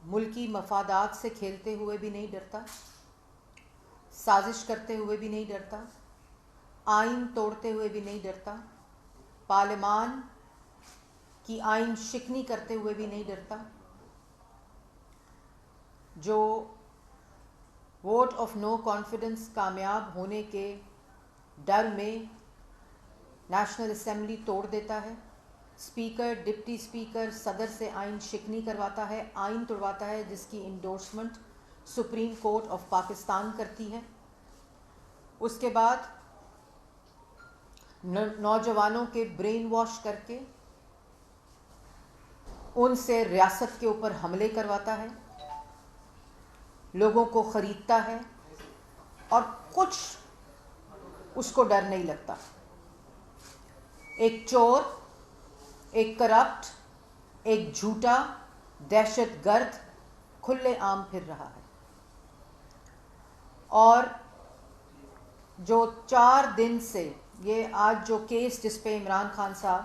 ملکی مفادات سے کھیلتے ہوئے بھی نہیں ڈرتا، سازش کرتے ہوئے بھی نہیں ڈرتا، آئین توڑتے ہوئے بھی نہیں ڈرتا، پارلیمان کی آئین شکنی کرتے ہوئے بھی نہیں ڈرتا، جو ووٹ آف نو کانفیڈنس کامیاب ہونے کے ڈر میں نیشنل اسمبلی توڑ دیتا ہے، اسپیکر، ڈپٹی اسپیکر، صدر سے آئین شکنی کرواتا ہے، آئین توڑواتا ہے جس کی endorsement supreme court of Pakistan کرتی ہے۔ اس کے بعد نوجوانوں کے برین واش کر کے ان سے ریاست کے اوپر حملے کرواتا ہے، لوگوں کو خریدتا ہے اور کچھ اس کو ڈر نہیں لگتا۔ ایک چور، ایک کرپٹ، ایک جھوٹا دہشت گرد کھلے عام پھر رہا ہے، اور جو 4 دن سے یہ آج جو کیس جس پہ عمران خان صاحب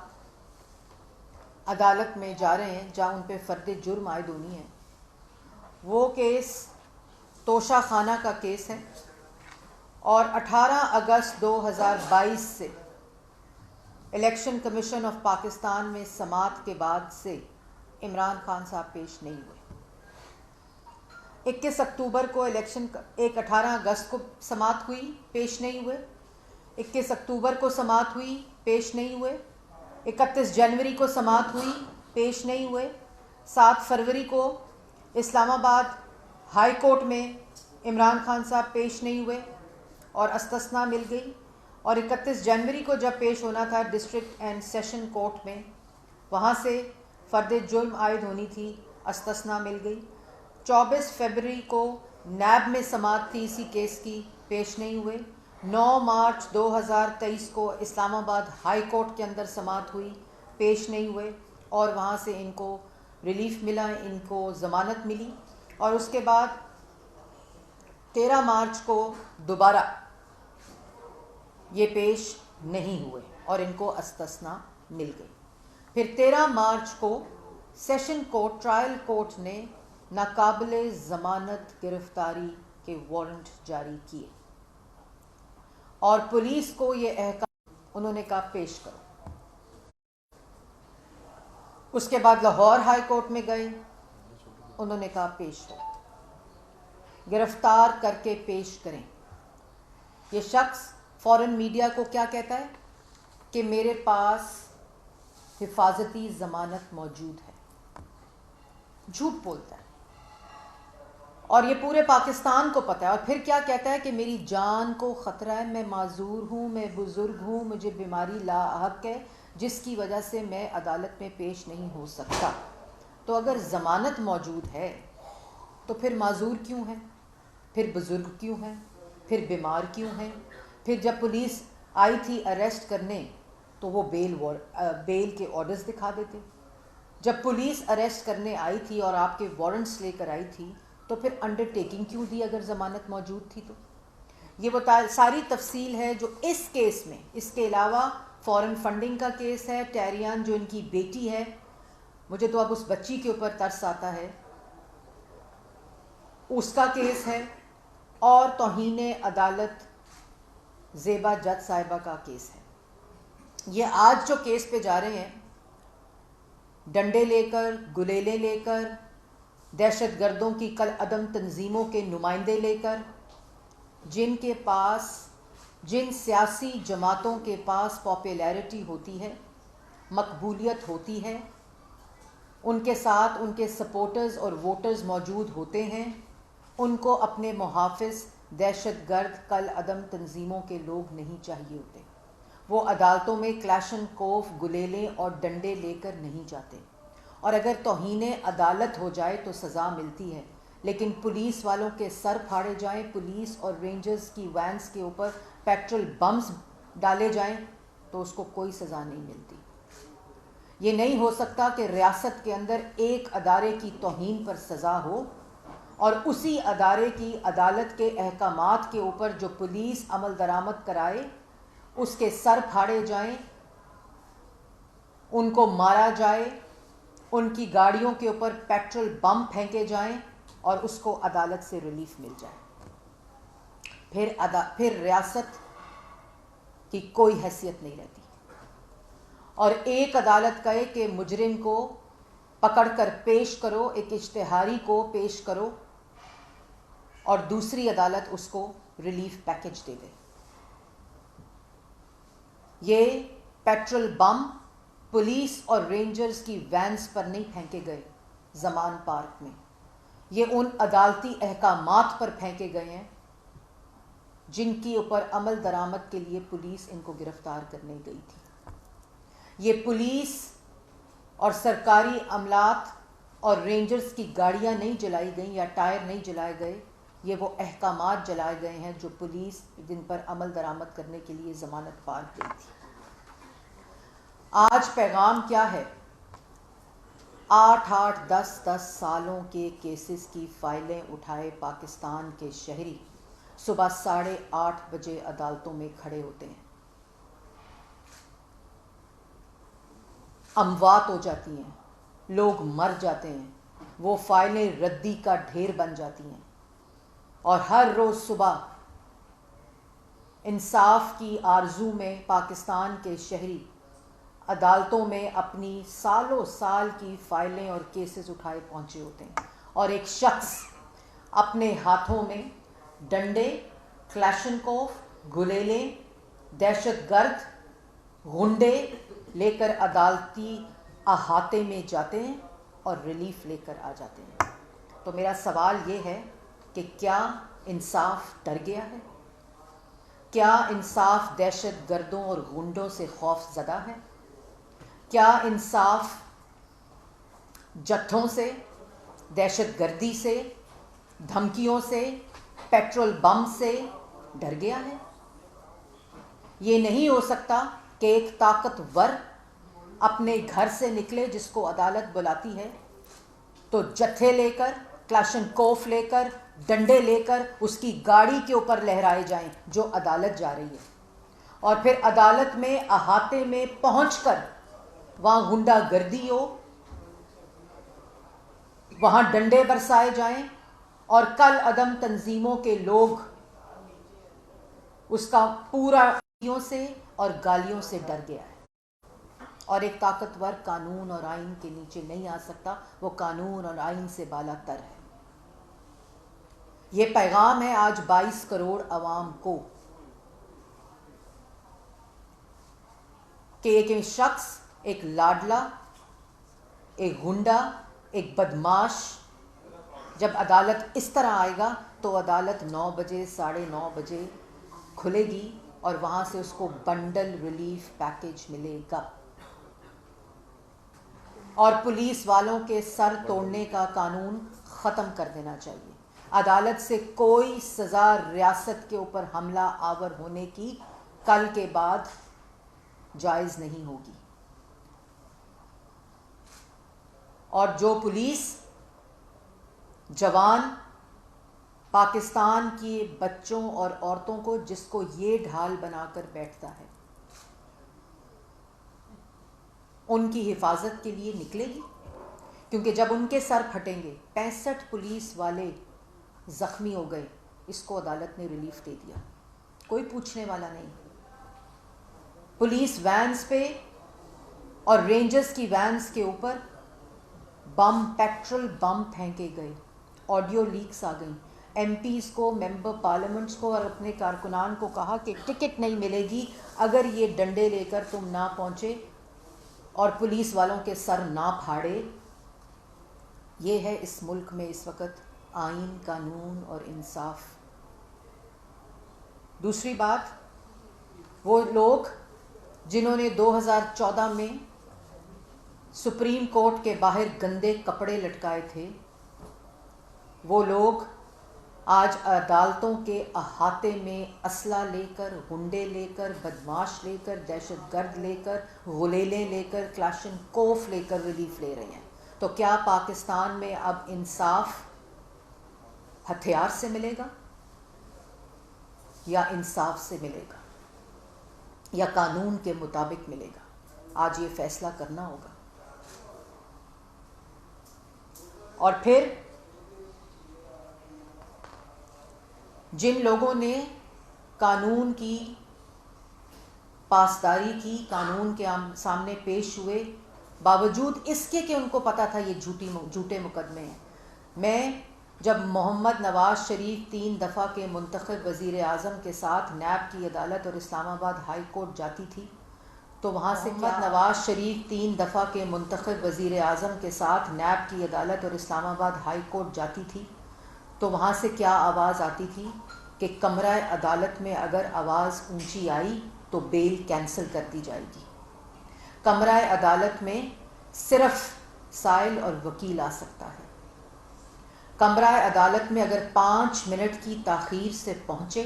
عدالت میں جا رہے ہیں جہاں ان پہ فرد جرم عائد ہونی ہے، وہ کیس توشہ خانہ کا کیس ہے، اور 18 اگست 2022 سے الیکشن کمیشن آف پاکستان میں سماعت کے بعد سے عمران خان صاحب پیش نہیں ہوئے۔ 21 اکتوبر کو الیکشن 18 اگست کو سماعت ہوئی، پیش نہیں ہوئے، 21 اکتوبر کو سماعت ہوئی، پیش نہیں ہوئے، 31 جنوری کو سماعت ہوئی، پیش نہیں ہوئے، 7 فروری کو اسلام آباد ہائی کورٹ میں عمران خان صاحب پیش نہیں ہوئے اور استثنا مل گئی، اور 31 جنوری کو جب پیش ہونا تھا ڈسٹرکٹ اینڈ سیشن کورٹ میں، وہاں سے فرد جرم عائد ہونی تھی، استثنا مل گئی۔ 24 فروری کو نیب میں سماعت تھی اسی کیس کی، پیش نہیں ہوئے۔ 9 مارچ 2023 کو اسلام آباد ہائی کورٹ کے اندر سماعت ہوئی، پیش نہیں ہوئے، اور وہاں سے ان کو ریلیف ملا، ان کو ضمانت ملی، اور اس کے بعد 13 مارچ کو دوبارہ یہ پیش نہیں ہوئے اور ان کو استثنا مل گئی۔ پھر 13 مارچ کو سیشن کورٹ، ٹرائل کورٹ نے ناقابل ضمانت گرفتاری کے وارنٹ جاری کیے، اور پولیس کو یہ احکام انہوں نے کہا پیش کرو۔ اس کے بعد لاہور ہائی کورٹ میں گئے، انہوں نے کہا پیش ہو، گرفتار کر کے پیش کریں۔ یہ شخص فورن میڈیا کو کیا کہتا ہے کہ میرے پاس حفاظتی ضمانت موجود ہے، جھوٹ بولتا ہے، اور یہ پورے پاکستان کو پتہ ہے، اور پھر کیا کہتا ہے کہ میری جان کو خطرہ ہے، میں معذور ہوں، میں بزرگ ہوں، مجھے بیماری لاحق ہے جس کی وجہ سے میں عدالت میں پیش نہیں ہو سکتا۔ تو اگر ضمانت موجود ہے تو پھر معذور کیوں ہے، پھر بزرگ کیوں ہے، پھر بیمار کیوں ہے؟ پھر جب پولیس آئی تھی اریسٹ کرنے تو وہ بیل کے آرڈرز دکھا دیتے، جب پولیس اریسٹ کرنے آئی تھی اور آپ کے وارنٹس لے کر آئی تھی تو پھر انڈر ٹیکنگ کیوں دی اگر ضمانت موجود تھی تو؟ یہ وہ ساری تفصیل ہے جو اس کیس میں، اس کے علاوہ فورن فنڈنگ کا کیس ہے، ٹیریان جو ان کی بیٹی ہے، مجھے تو اب اس بچی کے اوپر ترس آتا ہے، اس کا کیس ہے، اور توہین عدالت زیبا جج صاحبہ کا کیس ہے۔ یہ آج جو کیس پہ جا رہے ہیں، ڈنڈے لے کر، گلیلے لے کر، دہشت گردوں کی کل عدم تنظیموں کے نمائندے لے کر، جن کے پاس، جن سیاسی جماعتوں کے پاس پاپولیرٹی ہوتی ہے، مقبولیت ہوتی ہے، ان کے ساتھ ان کے سپورٹرز اور ووٹرز موجود ہوتے ہیں، ان کو اپنے محافظ دہشت گرد کل عدم تنظیموں کے لوگ نہیں چاہیے ہوتے۔ وہ عدالتوں میں کلاشن کوف، گلیلے اور ڈنڈے لے کر نہیں جاتے، اور اگر توہین عدالت ہو جائے تو سزا ملتی ہے، لیکن پولیس والوں کے سر پھاڑے جائیں، پولیس اور رینجرز کی وینس کے اوپر پیٹرول بمز ڈالے جائیں تو اس کو کوئی سزا نہیں ملتی۔ یہ نہیں ہو سکتا کہ ریاست کے اندر ایک ادارے کی توہین پر سزا ہو اور اسی ادارے کی عدالت کے احکامات کے اوپر جو پولیس عمل درآمد کرائے اس کے سر پھاڑے جائیں، ان کو مارا جائے، ان کی گاڑیوں کے اوپر پیٹرول بم پھینکے جائیں اور اس کو عدالت سے ریلیف مل جائے. پھر ریاست کی کوئی حیثیت نہیں رہتی. اور ایک عدالت کہے کہ مجرم کو پکڑ کر پیش کرو، ایک اشتہاری کو پیش کرو، اور دوسری عدالت اس کو ریلیف پیکج دے دے. یہ پیٹرول بم پولیس اور رینجرز کی وینز پر نہیں پھینکے گئے زمان پارک میں، یہ ان عدالتی احکامات پر پھینکے گئے ہیں جن کی اوپر عمل درآمد کے لیے پولیس ان کو گرفتار کرنے گئی تھی. یہ پولیس اور سرکاری عملات اور رینجرز کی گاڑیاں نہیں جلائی گئیں یا ٹائر نہیں جلائے گئے، یہ وہ احکامات جلائے گئے ہیں جو پولیس جن پر عمل درآمد کرنے کے لیے ضمانت پار گئی تھی. آج پیغام کیا ہے؟ 8-10 سالوں کے کیسز کی فائلیں اٹھائے پاکستان کے شہری صبح 8:30 بجے عدالتوں میں کھڑے ہوتے ہیں. اموات ہو جاتی ہیں، لوگ مر جاتے ہیں، وہ فائلیں ردی کا ڈھیر بن جاتی ہیں، اور ہر روز صبح انصاف کی آرزو میں پاکستان کے شہری عدالتوں میں اپنی سالوں سال کی فائلیں اور کیسز اٹھائے پہنچے ہوتے ہیں. اور ایک شخص اپنے ہاتھوں میں ڈنڈے، کلاشنکوف، گلیلیں، دہشت گرد، غنڈے لے کر عدالتی احاطے میں جاتے ہیں اور ریلیف لے کر آ جاتے ہیں. تو میرا سوال یہ ہے کہ کیا انصاف ڈر گیا ہے؟ کیا انصاف دہشت گردوں اور غنڈوں سے خوف زدہ ہے؟ کیا انصاف جتھوں سے، دہشت گردی سے، دھمکیوں سے، پیٹرول بم سے ڈر گیا ہے؟ یہ نہیں ہو سکتا کہ ایک طاقتور اپنے گھر سے نکلے جس کو عدالت بلاتی ہے تو جتھے لے کر، کلاشنکوف لے کر، ڈنڈے لے کر اس کی گاڑی کے اوپر لہرائے جائیں جو عدالت جا رہی ہے، اور پھر عدالت میں احاطے میں پہنچ کر وہاں غنڈہ گردی ہو، وہاں ڈنڈے برسائے جائیں، اور کل عدم تنظیموں کے لوگ اس کا پورا سے اور گالیوں سے ڈر گیا ہے. اور ایک طاقتور قانون اور آئین کے نیچے نہیں آ سکتا، وہ قانون اور آئین سے بالا تر ہے. یہ پیغام ہے آج 22 کروڑ عوام کو کہ ایک شخص، ایک لاڈلا، ایک غنڈا، ایک بدماش جب عدالت اس طرح آئے گا تو عدالت 9 بجے 9:30 بجے کھلے گی اور وہاں سے اس کو بنڈل ریلیف پیکج ملے گا. اور پولیس والوں کے سر توڑنے کا قانون ختم کر دینا چاہیے. عدالت سے کوئی سزا ریاست کے اوپر حملہ آور ہونے کی کل کے بعد جائز نہیں ہوگی. اور جو پولیس جوان پاکستان کی بچوں اور عورتوں کو، جس کو یہ ڈھال بنا کر بیٹھتا ہے، ان کی حفاظت کے لیے نکلے گی. کیونکہ جب ان کے سر پھٹیں گے، 65 پولیس والے زخمی ہو گئے، اس کو عدالت نے ریلیف دے دیا، کوئی پوچھنے والا نہیں. پولیس وینز پہ اور رینجرز کی وینز کے اوپر بم، پیٹرول بم پھینکے گئے، آڈیو لیکس آ گئیں. ایم پیز کو، ممبر پارلیمنٹس کو اور اپنے کارکنان کو کہا کہ ٹکٹ نہیں ملے گی اگر یہ ڈنڈے لے کر تم نہ پہنچے اور پولیس والوں کے سر نہ پھاڑے. یہ ہے اس ملک میں اس وقت آئین، قانون اور انصاف. دوسری بات، وہ لوگ جنہوں نے 2014 میں سپریم کورٹ کے باہر گندے کپڑے لٹکائے تھے، وہ لوگ آج عدالتوں کے احاطے میں اسلحہ لے کر، غنڈے لے کر، بدماش لے کر، دہشت گرد لے کر، غلیلیں لے کر، کلاشنکوف لے کر ریلیف لے رہے ہیں. تو کیا پاکستان میں اب انصاف ہتھیار سے ملے گا یا انصاف سے ملے گا یا قانون کے مطابق ملے گا؟ آج یہ فیصلہ کرنا ہوگا. اور پھر جن لوگوں نے قانون کی پاسداری کی، قانون کے سامنے پیش ہوئے، باوجود اس کے کہ ان کو پتہ تھا یہ جھوٹے مقدمے ہیں. میں جب محمد نواز شریف 3 دفعہ کے منتخب وزیر اعظم کے ساتھ نیب کی عدالت اور اسلام آباد ہائی کورٹ جاتی تھی تو وہاں سے محمد نواز شریف 3 دفعہ کے منتخب وزیر اعظم کے ساتھ نیب کی عدالت اور اسلام آباد ہائی کورٹ جاتی تھی تو وہاں سے کیا آواز آتی تھی کہ کمرہ عدالت میں اگر آواز اونچی آئی تو بیل کینسل کر دی جائے گی. کمرہ عدالت میں صرف سائل اور وکیل آ سکتا ہے. کمرہ عدالت میں اگر 5 منٹ کی تاخیر سے پہنچے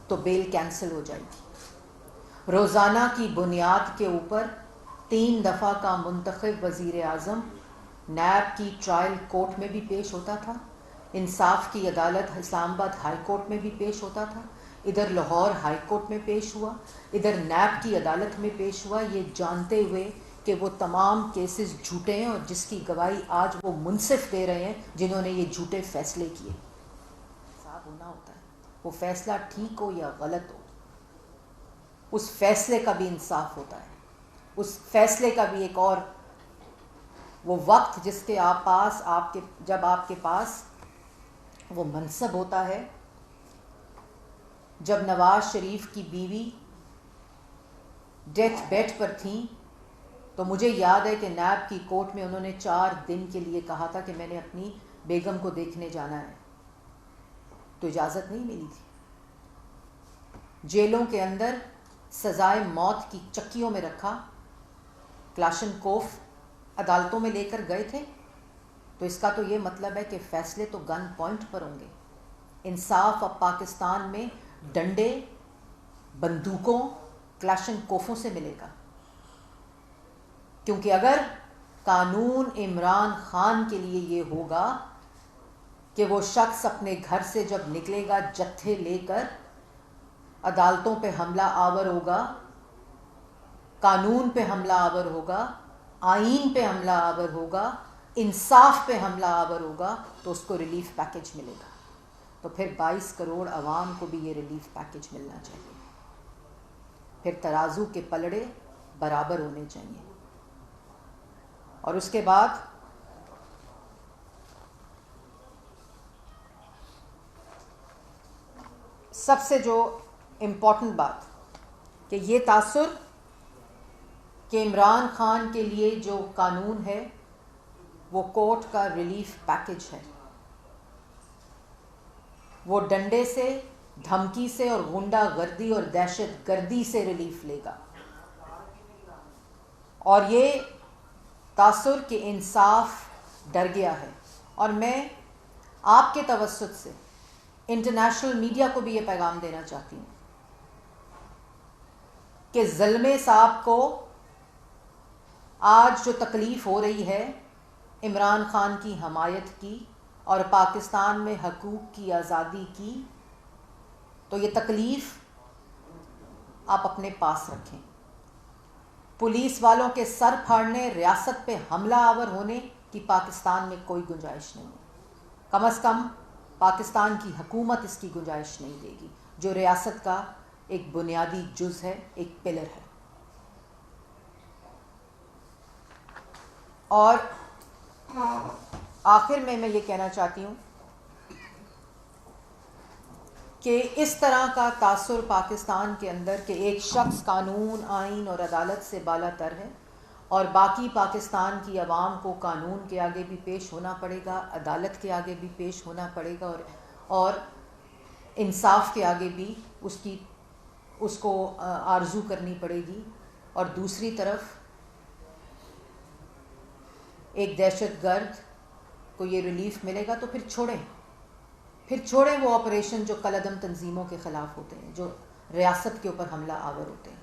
تو بیل کینسل ہو جائے گی. روزانہ کی بنیاد کے اوپر 3 دفعہ کا منتخب وزیر اعظم نیب کی ٹرائل کورٹ میں بھی پیش ہوتا تھا، انصاف کی عدالت اسلام آباد ہائی کورٹ میں بھی پیش ہوتا تھا، ادھر لاہور ہائی کورٹ میں پیش ہوا، ادھر نیب کی عدالت میں پیش ہوا، یہ جانتے ہوئے کہ وہ تمام کیسز جھوٹے ہیں اور جس کی گواہی آج وہ منصف دے رہے ہیں جنہوں نے یہ جھوٹے فیصلے کیے. انصاف ہونا ہوتا ہے، وہ فیصلہ ٹھیک ہو یا غلط ہو، اس فیصلے کا بھی انصاف ہوتا ہے. اس فیصلے کا بھی ایک اور وہ وقت جس کے پاس جب آپ کے پاس وہ منصب ہوتا ہے. جب نواز شریف کی بیوی ڈیتھ بیڈ پر تھیں تو مجھے یاد ہے کہ نیب کی کورٹ میں انہوں نے 4 دن کے لیے کہا تھا کہ میں نے اپنی بیگم کو دیکھنے جانا ہے، تو اجازت نہیں ملی تھی. جیلوں کے اندر سزائے موت کی چکیوں میں رکھا، کلاشنکوف عدالتوں میں لے کر گئے تھے. تو اس کا تو یہ مطلب ہے کہ فیصلے تو گن پوائنٹ پر ہوں گے. انصاف اب پاکستان میں ڈنڈے، بندوقوں، کلاشنکوفوں سے ملے گا، کیونکہ اگر قانون عمران خان کے لیے یہ ہوگا کہ وہ شخص اپنے گھر سے جب نکلے گا جتھے لے کر عدالتوں پہ حملہ آور ہوگا، قانون پہ حملہ آور ہوگا، آئین پہ حملہ آور ہوگا، انصاف پہ حملہ آور ہوگا، تو اس کو ریلیف پیکج ملے گا. تو پھر 22 کروڑ عوام کو بھی یہ ریلیف پیکج ملنا چاہیے. پھر ترازو کے پلڑے برابر ہونے چاہیے. اور اس کے بعد سب سے جو امپورٹنٹ بات کہ یہ تاثر کہ عمران خان کے لیے جو قانون ہے وہ کورٹ کا ریلیف پیکج ہے. وہ ڈنڈے سے، دھمکی سے اور غنڈہ گردی اور دہشت گردی سے ریلیف لے گا. اور یہ تاثر کہ انصاف ڈر گیا ہے. اور میں آپ کے توسط سے انٹرنیشنل میڈیا کو بھی یہ پیغام دینا چاہتی ہوں کہ زلمے صاحب کو آج جو تکلیف ہو رہی ہے عمران خان کی حمایت کی اور پاکستان میں حقوق کی آزادی کی، تو یہ تکلیف آپ اپنے پاس رکھیں. پولیس والوں کے سر پھاڑنے، ریاست پہ حملہ آور ہونے کی پاکستان میں کوئی گنجائش نہیں ہے. کم از کم پاکستان کی حکومت اس کی گنجائش نہیں دے گی، جو ریاست کا ایک بنیادی جز ہے، ایک پلر ہے. اور آخر میں یہ کہنا چاہتی ہوں کہ اس طرح کا تاثر پاکستان کے اندر کہ ایک شخص قانون، آئین اور عدالت سے بالا تر ہے اور باقی پاکستان کی عوام کو قانون کے آگے بھی پیش ہونا پڑے گا، عدالت کے آگے بھی پیش ہونا پڑے گا اور انصاف کے آگے بھی اس کو آرزو کرنی پڑے گی. اور دوسری طرف ایک دہشت گرد کو یہ ریلیف ملے گا تو پھر چھوڑیں وہ آپریشن جو کالعدم تنظیموں کے خلاف ہوتے ہیں، جو ریاست کے اوپر حملہ آور ہوتے ہیں.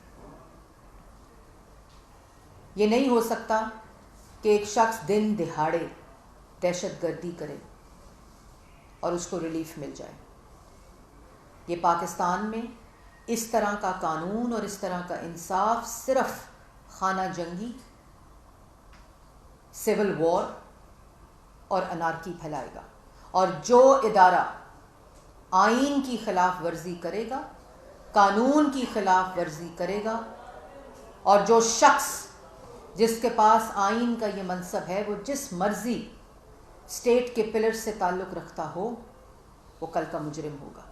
یہ نہیں ہو سکتا کہ ایک شخص دن دہاڑے دہشت گردی کرے اور اس کو ریلیف مل جائے. یہ پاکستان میں اس طرح کا قانون اور اس طرح کا انصاف صرف خانہ جنگی، سول وار اور انارکی پھیلائے گا، اور جو ادارہ آئین کی خلاف ورزی کرے گا، قانون کی خلاف ورزی کرے گا، اور جو شخص جس کے پاس آئین کا یہ منصب ہے وہ جس مرضی اسٹیٹ کے پلر سے تعلق رکھتا ہو وہ کل کا مجرم ہوگا۔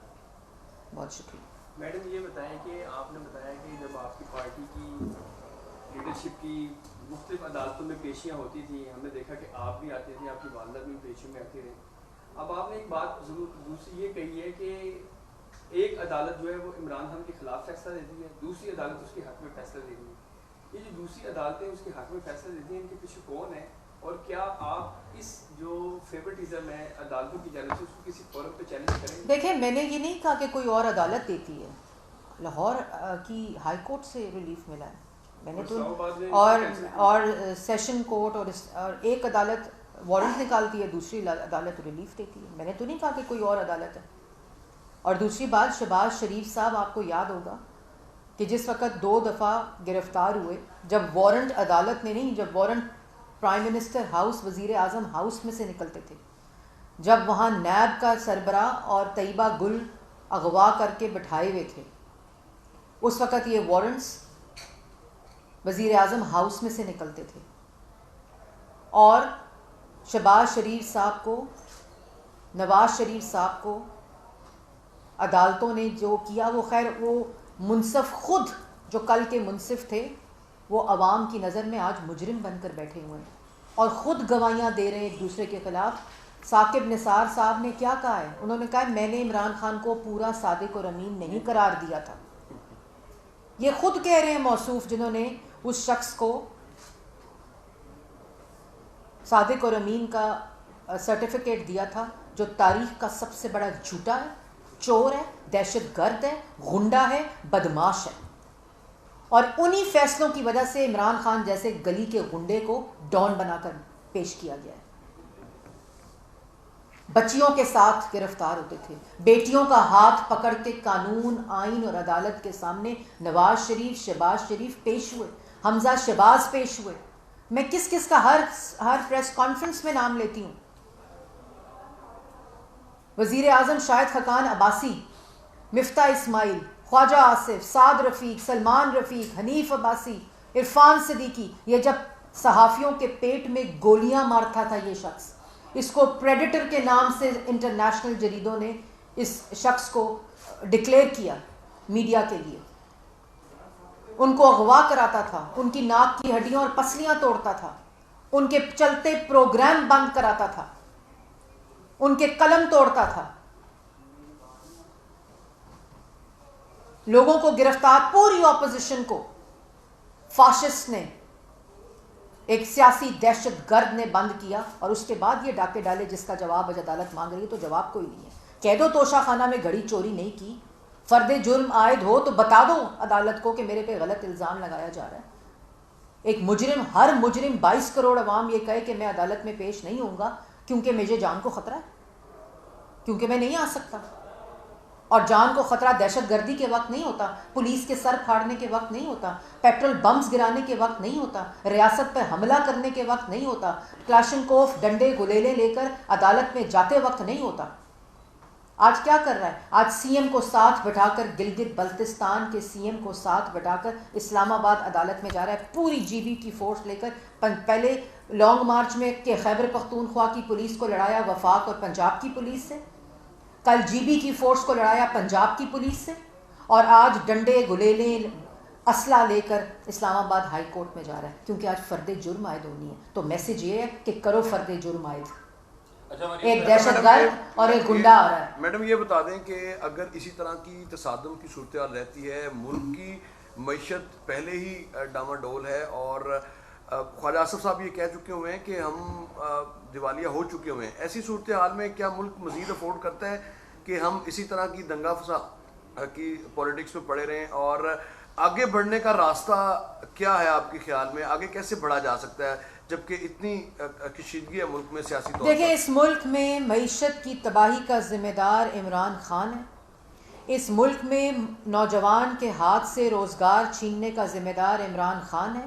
بہت شکریہ۔ میڈم یہ بتائیں کہ آپ نے بتایا کہ جب آپ کی پارٹی کی لیڈرشپ کی مختلف عدالتوں میں پیشیاں ہوتی تھیں، ہم نے دیکھا کہ آپ بھی آتے تھے، آپ کی والدہ بھی پیشیوں میں آتی رہی۔ اب آپ نے ایک بات ضرور دوسری یہ کہی ہے کہ ایک عدالت جو ہے وہ عمران خان کے خلاف فیصلہ دیتی ہے، دوسری عدالت اس کے حق میں فیصلہ دیتی ہے۔ یہ جو دوسری عدالتیں اس کے حق میں فیصلہ دیتی ہیں، ان کے پیچھے کون ہے، اور کیا آپ اس جو فیورٹزم ہے عدالتوں کی جانب سے اس کو کسی فورم پہ چیلنج کریں گے؟ دیکھیں، میں نے یہ نہیں کہا کہ کوئی اور عدالت دیتی ہے، لاہور کی ہائی کورٹ سے ریلیف ملا ہے، میں نے تو اور سیشن کورٹ اور ایک عدالت وارنٹ نکالتی ہے، دوسری عدالت ریلیف دیتی ہے، میں نے تو نہیں کہا کہ کوئی اور عدالت ہے۔ اور دوسری بات، شہباز شریف صاحب آپ کو یاد ہوگا کہ جس وقت 2 دفعہ گرفتار ہوئے، جب وارنٹ عدالت نے نہیں، جب وارنٹ پرائم منسٹر ہاؤس، وزیر اعظم ہاؤس میں سے نکلتے تھے، جب وہاں نیب کا سربراہ اور طیبہ گل اغوا کر کے بٹھائے ہوئے تھے، اس وقت یہ وارنٹس وزیر اعظم ہاؤس میں سے نکلتے تھے، اور شہباز شریف صاحب کو، نواز شریف صاحب کو عدالتوں نے جو کیا، وہ خیر وہ منصف خود جو کل کے منصف تھے وہ عوام کی نظر میں آج مجرم بن کر بیٹھے ہوئے ہیں اور خود گواہیاں دے رہے ہیں ایک دوسرے کے خلاف۔ ثاقب نثار صاحب نے کیا کہا ہے؟ انہوں نے کہا ہے میں نے عمران خان کو پورا صادق اور امین نہیں قرار دیا تھا۔ یہ خود کہہ رہے ہیں موصوف جنہوں نے اس شخص کو صادق اور امین کا سرٹیفکیٹ دیا تھا، جو تاریخ کا سب سے بڑا جھوٹا ہے، چور ہے، دہشت گرد ہے، غنڈہ ہے، بدماش ہے، اور انہی فیصلوں کی وجہ سے عمران خان جیسے گلی کے غنڈے کو ڈان بنا کر پیش کیا گیا ہے۔ بچیوں کے ساتھ گرفتار ہوتے تھے، بیٹیوں کا ہاتھ پکڑ کے قانون، آئین اور عدالت کے سامنے نواز شریف، شہباز شریف پیش ہوئے، حمزہ شہباز پیش ہوئے۔ میں کس کس کا ہر پریس کانفرنس میں نام لیتی ہوں، وزیر اعظم شاہد خاقان عباسی، مفتاح اسماعیل، خواجہ آصف، سعد رفیق، سلمان رفیق، حنیف عباسی، عرفان صدیقی۔ یہ جب صحافیوں کے پیٹ میں گولیاں مارتا تھا یہ شخص، اس کو پریڈیٹر کے نام سے انٹرنیشنل جریدوں نے اس شخص کو ڈکلیئر کیا میڈیا کے لیے، ان کو اغوا کراتا تھا، ان کی ناک کی ہڈیاں اور پسلیاں توڑتا تھا، ان کے چلتے پروگرام بند کراتا تھا، ان کے قلم توڑتا تھا، لوگوں کو گرفتار، پوری اپوزیشن کو فاشسٹ نے، ایک سیاسی دہشت گرد نے بند کیا، اور اس کے بعد یہ ڈاکے ڈالے جس کا جواب آج عدالت مانگ رہی ہے۔ تو جواب کوئی نہیں ہے۔ کہہ دو توشہ خانہ میں گھڑی چوری نہیں کی، فرد جرم عائد ہو تو بتا دو عدالت کو کہ میرے پہ غلط الزام لگایا جا رہا ہے۔ ایک مجرم، ہر مجرم 22 کروڑ عوام یہ کہے کہ میں عدالت میں پیش نہیں ہوں گا کیونکہ مجھے جان کو خطرہ ہے، کیونکہ میں نہیں آ سکتا، اور جان کو خطرہ دہشت گردی کے وقت نہیں ہوتا، پولیس کے سر پھاڑنے کے وقت نہیں ہوتا، پیٹرول بمز گرانے کے وقت نہیں ہوتا، ریاست پر حملہ کرنے کے وقت نہیں ہوتا، کلاشنکوف ڈنڈے گلیلے لے کر عدالت میں جاتے وقت نہیں ہوتا۔ آج کیا کر رہا ہے؟ آج سی ایم کو ساتھ بٹھا کر، گلگت بلتستان کے سی ایم کو ساتھ بٹھا کر اسلام آباد عدالت میں جا رہا ہے، پوری جی بی کی فورس لے کر۔ پہلے لانگ مارچ میں کہ خیبر پختونخوا کی پولیس کو لڑایا وفاق اور پنجاب کی پولیس سے، کل جی بی کی فورس کو لڑایا پنجاب کی پولیس سے، اور آج ڈنڈے گلیلے اسلحہ لے کر اسلام آباد ہائی کورٹ میں جا رہا ہے، کیونکہ آج فرد جرم عائد ہونی ہے۔ تو میسج یہ ہے کہ کرو فرد جرم عائد۔ ایک دہشت گرد اور ایک گنڈا آ رہا ہے۔ میڈم یہ بتا دیں کہ اگر اسی طرح کی تصادم کی صورتحال رہتی ہے، ملک کی معیشت پہلے ہی ڈاماڈول ہے، اور خواجہ آصف صاحب یہ کہہ چکے ہوئے ہیں کہ ہم دیوالیہ ہو چکے ہوئے ہیں، ایسی صورتحال میں کیا ملک مزید افورڈ کرتا ہے کہ ہم اسی طرح کی دنگا فساد کی پولیٹکس میں پڑے رہیں؟ اور آگے بڑھنے کا راستہ کیا ہے آپ کے خیال میں؟ آگے کیسے بڑھا جا سکتا ہے جبکہ اتنی کشیدگی ہے ملک میں سیاسی طور پر؟ دیکھیں، اس ملک میں معیشت کی تباہی کا ذمہ دار عمران خان ہے، اس ملک میں نوجوان کے ہاتھ سے روزگار چھیننے کا ذمہ دار عمران خان ہے،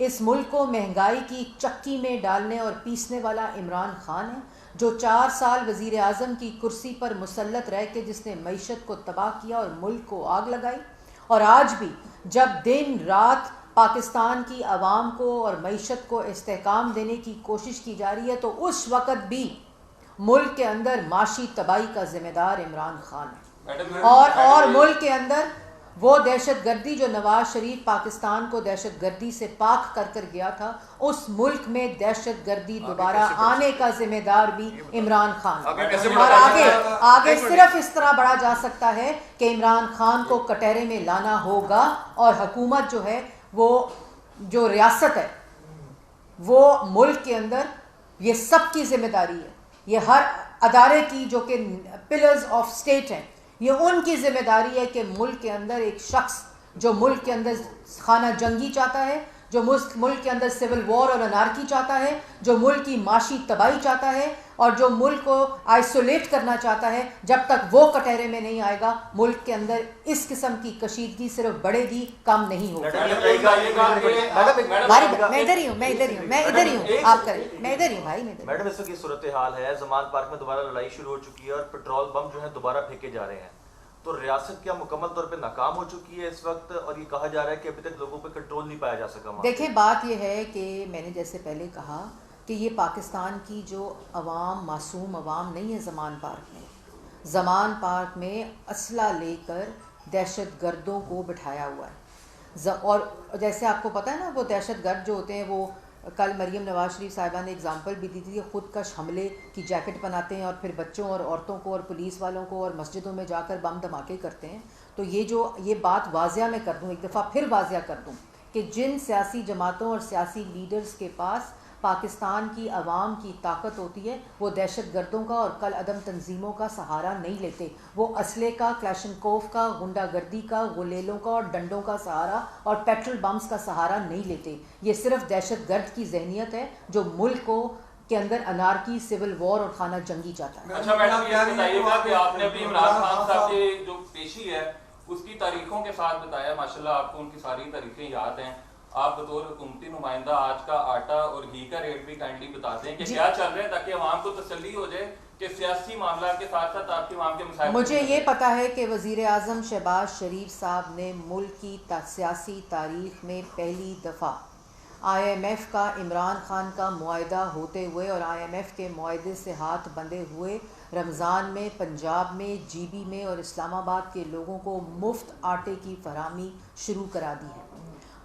اس ملک کو مہنگائی کی چکی میں ڈالنے اور پیسنے والا عمران خان ہے، جو 4 سال وزیر اعظم کی کرسی پر مسلط رہ کے جس نے معیشت کو تباہ کیا اور ملک کو آگ لگائی، اور آج بھی جب دن رات پاکستان کی عوام کو اور معیشت کو استحکام دینے کی کوشش کی جا رہی ہے، تو اس وقت بھی ملک کے اندر معاشی تباہی کا ذمہ دار عمران خان ہے، اور ملک کے اندر وہ دہشت گردی جو نواز شریف پاکستان کو دہشت گردی سے پاک کر کر گیا تھا، اس ملک میں دہشت گردی دوبارہ آنے کا ذمہ دار بھی عمران خان، اور آگے صرف اس طرح بڑھا جا سکتا ہے کہ عمران خان کو کٹہرے میں لانا ہوگا، اور حکومت جو ہے وہ جو ریاست ہے وہ ملک کے اندر یہ سب کی ذمہ داری ہے، یہ ہر ادارے کی جو کہ پلرز آف اسٹیٹ ہیں، یہ ان کی ذمہ داری ہے کہ ملک کے اندر ایک شخص جو ملک کے اندر خانہ جنگی چاہتا ہے، جو ملک کے اندر سول وار اور انارکی چاہتا ہے، جو ملک کی معاشی تباہی چاہتا ہے، اور جو ملک کو آئسولیٹ کرنا چاہتا ہے، جب تک وہ کٹہرے میں نہیں آئے گا ملک کے اندر اس قسم کی کشیدگی صرف بڑھے گی، کم نہیں ہوگی۔ میں ادھر ہی ہوں آپ کریں، میں ادھر ہی ہوں بھائی۔ میڈم اس وقت یہ صورتحال ہے، زمان پارک میں دوبارہ لڑائی شروع ہو چکی ہے اور پیٹرول بم جو ہے دوبارہ پھینکے جا رہے ہیں، تو ریاست کیا مکمل طور پہ ناکام ہو چکی ہے اس وقت، اور یہ کہا جا رہا ہے کہ ابھی تک لوگوں پہ کنٹرول نہیں پایا جا سکا؟ دیکھیں بات یہ ہے کہ میں نے جیسے پہلے کہا کہ یہ پاکستان کی جو عوام معصوم عوام نہیں ہے، زمان پارک میں اسلحہ لے کر دہشت گردوں کو بٹھایا ہوا ہے، اور جیسے آپ کو پتہ ہے نا وہ دہشت گرد جو ہوتے ہیں وہ کل مریم نواز شریف صاحبہ نے اگزامپل بھی دی تھی کہ خود کش حملے کی جیکٹ بناتے ہیں اور پھر بچوں اور عورتوں کو اور پولیس والوں کو اور مسجدوں میں جا کر بم دھماکے کرتے ہیں۔ تو یہ بات واضح میں کر دوں، ایک دفعہ پھر واضح کر دوں کہ جن سیاسی جماعتوں اور سیاسی لیڈرز کے پاس پاکستان کی عوام کی طاقت ہوتی ہے، وہ دہشت گردوں کا اور کل عدم تنظیموں کا سہارا نہیں لیتے، وہ اسلحے کا، کلاشنکوف کا، غنڈہ گردی کا، غلیلوں کا اور ڈنڈوں کا سہارا اور پیٹرول بمز کا سہارا نہیں لیتے۔ یہ صرف دہشت گرد کی ذہنیت ہے جو ملک کو کے اندر انارکی، سول وار اور خانہ جنگی چاہتا ہے۔ اچھا میڈم یہ بتائیے گا کہ آپ نے ابھی عمران خان صاحب کی جو پیشی ہے اس کی تاریخوں کے ساتھ بتایا، ماشاءاللہ آپ کو ان کی ساری تاریخیں یاد ہیں، آپ بطور حکومتی نمائندہ آج کا آٹا اور گھی کا ریٹ بھی کائنڈلی بتاتے ہیں کہ کیا چل رہا ہے تاکہ عوام کو تسلی ہو جائے کہ سیاسی معاملات کے ساتھ ساتھ آپ کی عوام کے مسائل۔ مجھے یہ پتا ہے کہ وزیر اعظم شہباز شریف صاحب نے ملک کی سیاسی تاریخ میں پہلی دفعہ آئی ایم ایف کا عمران خان کا معاہدہ ہوتے ہوئے اور آئی ایم ایف کے معاہدے سے ہاتھ بندھے ہوئے رمضان میں پنجاب میں، جی بی میں اور اسلام آباد کے لوگوں کو مفت آٹے کی فراہمی شروع کرا دی ہے۔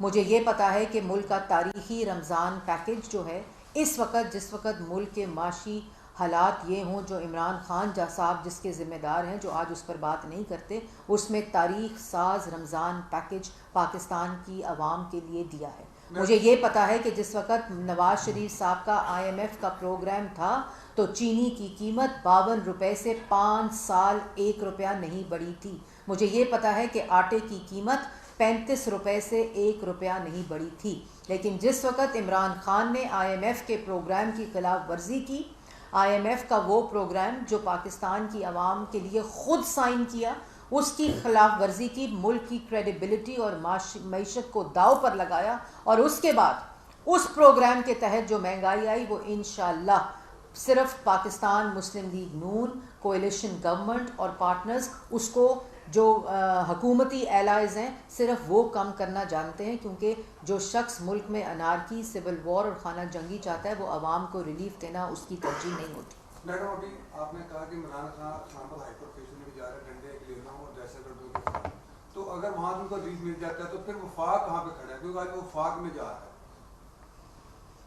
مجھے یہ پتا ہے کہ ملک کا تاریخی رمضان پیکج جو ہے اس وقت جس وقت ملک کے معاشی حالات یہ ہوں جو عمران خان صاحب جس کے ذمہ دار ہیں، جو آج اس پر بات نہیں کرتے، اس میں تاریخ ساز رمضان پیکج پاکستان کی عوام کے لیے دیا ہے۔ مجھے یہ پتا ہے کہ جس وقت نواز شریف صاحب کا آئی ایم ایف کا پروگرام تھا تو چینی کی قیمت 52 روپے سے 5 سال 1 روپیہ نہیں بڑھی تھی۔ مجھے یہ پتا ہے کہ آٹے کی قیمت 35 روپے سے 1 روپیہ نہیں بڑھی تھی، لیکن جس وقت عمران خان نے آئی ایم ایف کے پروگرام کی خلاف ورزی کی، آئی ایم ایف کا وہ پروگرام جو پاکستان کی عوام کے لیے خود سائن کیا، اس کی خلاف ورزی کی، ملک کی کریڈیبلٹی اور معیشت کو داؤ پر لگایا، اور اس کے بعد اس پروگرام کے تحت جو مہنگائی آئی وہ انشاءاللہ صرف پاکستان مسلم لیگ نون، کوئلیشن گورنمنٹ اور پارٹنرز اس کو جو حکومتی ایلائز ہیں صرف وہ کم کرنا جانتے ہیں، کیونکہ جو شخص ملک میں انارکی، سول وار اور خانہ جنگی چاہتا ہے وہ عوام کو ریلیف دینا اس کی ترجیح نہیں ہوتی۔ میڈم ابھی آپ نے کہا کہ عمران خان پر ہائپر پریشر میں جا رہے ہیں ڈنڈے لینا اور دہشت گردوں کے ساتھ، تو اگر وہاں ان کو ریلیف مل جاتا ہے تو پھر وفاق کہاں پہ کھڑا ہے؟ کیونکہ آج وہ وفاق میں جا رہا ہے۔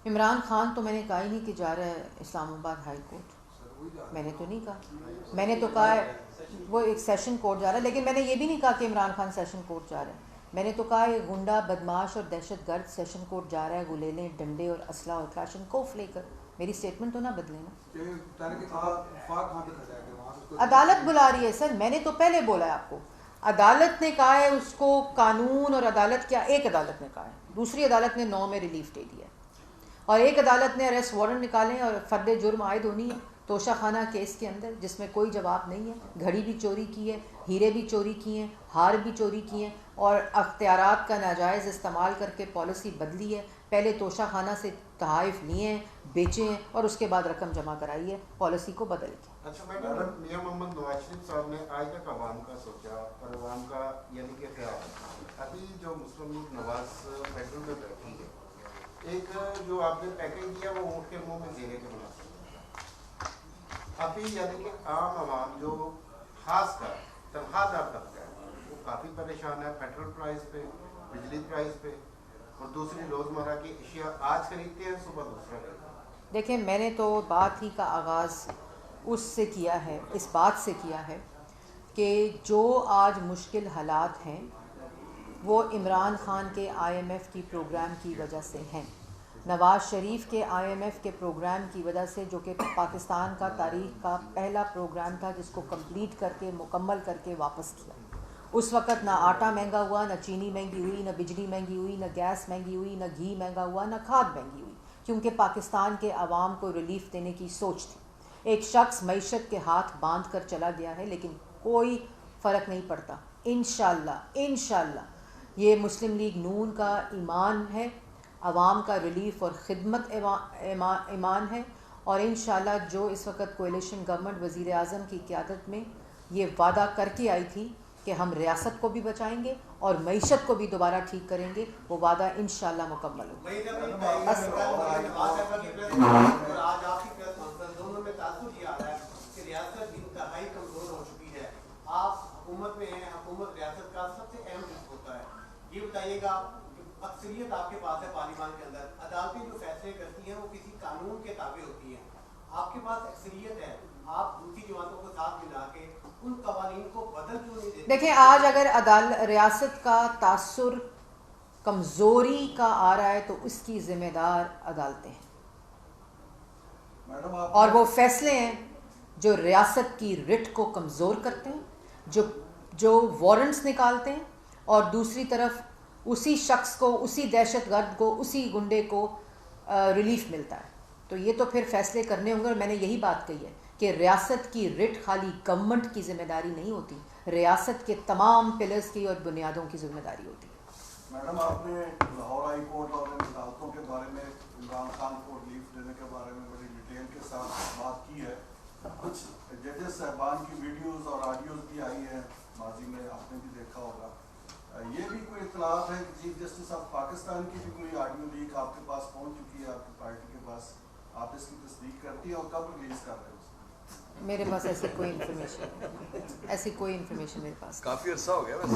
عمران خان تو میں نے کہا ہی نہیں کہ جا رہا ہے اسلام آباد ہائی کورٹ، میں نے تو نہیں کہا، میں نے تو کہا ہے وہ ایک سیشن کورٹ جا رہا ہے، لیکن میں نے یہ بھی نہیں کہا کہ عمران خان سیشن کورٹ جا رہا ہے، میں نے تو کہا یہ گنڈا بدماش اور دہشت گرد سیشن کورٹ جا رہا ہے غلیلیں، ڈنڈے اور اسلحہ اور کلاشنکوف لے کر۔ میری سٹیٹمنٹ تو نہ بدلے نا۔ عدالت بلا رہی ہے سر، میں نے تو پہلے بولا ہے آپ کو، عدالت نے کہا ہے اس کو قانون، اور عدالت کیا، ایک عدالت نے کہا ہے، دوسری عدالت نے 9 میں ریلیف دے دیا ہے، اور ایک عدالت نے اریسٹ وارنٹ نکالے اور فرد جرم عائد ہونی ہے توشہ خانہ کیس کے اندر، جس میں کوئی جواب نہیں ہے، گھڑی بھی چوری کی ہے، ہیرے بھی چوری کیے ہیں، ہار بھی چوری کیے ہیں، اور اختیارات کا ناجائز استعمال کر کے پالیسی بدلی ہے، پہلے توشہ خانہ سے تحائف لیے ہیں، بیچے ہیں اور اس کے بعد رقم جمع کرائی ہے، پالیسی کو بدل کے۔ اچھا میڈم، میاں محمد نواز شریف صاحب نے آج تک عوام کا سوچا اور عوام کا یعنی کہ خیال، ابھی جو مسلم لیگ نواز فیڈرل میں بیٹھی ہے، ایک جو آپ نے پیکیج دیا وہ اونٹ کے منہ میں زیرے کے مناسب ہے، ابھی یعنی کہ عام عوام جو خاص کر تنخواہ دار طبقہ ہے وہ کافی پریشان ہے، پیٹرول پرائز پہ، بجلی پرائز پہ، اور دوسری روزمرہ کی اشیاء آج خریدتے ہیں صبح دوسرا خریدتے ہیں۔ دیکھیں میں نے تو بات ہی کا آغاز اس سے کیا ہے، اس بات سے کیا ہے کہ جو آج مشکل حالات ہیں وہ عمران خان کے آئی ایم ایف کی پروگرام کی وجہ سے ہیں، نواز شریف کے آئی ایم ایف کے پروگرام کی وجہ سے، جو کہ پاکستان کا تاریخ کا پہلا پروگرام تھا جس کو کمپلیٹ کر کے مکمل کر کے واپس کیا۔ اس وقت نہ آٹا مہنگا ہوا، نہ چینی مہنگی ہوئی، نہ بجلی مہنگی ہوئی، نہ گیس مہنگی ہوئی، نہ گھی مہنگا ہوا، نہ کھاد مہنگی ہوئی، کیونکہ پاکستان کے عوام کو ریلیف دینے کی سوچ تھی۔ ایک شخص معیشت کے ہاتھ باندھ کر چلا گیا ہے لیکن کوئی فرق نہیں پڑتا۔ انشاءاللہ یہ مسلم لیگ نون کا ایمان ہے، عوام کا ریلیف اور خدمت ایمان ہے، اور انشاءاللہ جو اس وقت کولیشن گورنمنٹ وزیر اعظم کی قیادت میں یہ وعدہ کر کے آئی تھی کہ ہم ریاست کو بھی بچائیں گے اور معیشت کو بھی دوبارہ ٹھیک کریں گے، وہ وعدہ انشاءاللہ مکمل ہوگا۔ آج آپ کی پریس کانفرنس دونوں میں تاثر یہ آ رہا ہے کہ ریاست انتہائی کمزور ہو چکی ہے، آپ حکومت میں ہیں، حکومت ریاست کا سب سے اہم حصہ ہوتا ہے، یہ بتائیے گا کہ اکثریت آپ کے پاس ہے پارلیمان کے اندر، عدالتیں جو فیصلے کرتی ہیں وہ کسی قانون کے تابع ہوتی ہیں، آپ کے پاس اکثریت ہے، آپ دوسری جماعتوں کو ساتھ ملا کے ان قوانین کو بدل کیوں نہیں دیتے؟ دیکھیں آج اگر ریاست کا تاثر کمزوری کا آ رہا ہے تو اس کی ذمہ دار عدالتیں ہیں، اور وہ فیصلے ہیں جو ریاست کی رٹ کو کمزور کرتے ہیں، جو وارنٹس نکالتے ہیں، اور دوسری طرف اسی شخص کو، اسی دہشت گرد کو، اسی گنڈے کو ریلیف ملتا ہے۔ تو یہ تو پھر فیصلے کرنے ہوں گے، اور میں نے یہی بات کہی ہے کہ ریاست کی رٹ خالی گورنمنٹ کی ذمہ داری نہیں ہوتی، ریاست کے تمام پلرز کی اور بنیادوں کی ذمہ داری ہوتی ہے۔ میڈم آپ نے لاہور ہائی کورٹ اور عدالتوں کے بارے میں، عمران خان کو ریلیف دینے کے بارے میں بڑی ڈیٹیل کے ساتھ بات کی ہے، کچھ ججز صاحبان کی ویڈیوز اور آڈیوز بھی آئی ہیں ماضی میں، آپ نے بھی دیکھا ہوگا، یہ بھی کوئی اطلاعات ہے کہ چیف جسٹس آف پاکستان کی بھی کوئی آڈیو لیک آپ کے پاس پہنچ چکی ہے، آپ کی پارٹی کے پاس، آپ اس کی تصدیق کرتی ہیں اور کب ریلیز کر رہے ہیں؟ میرے پاس ایسی کوئی انفارمیشن میرے پاس کافی عرصہ ہو گیا ویسے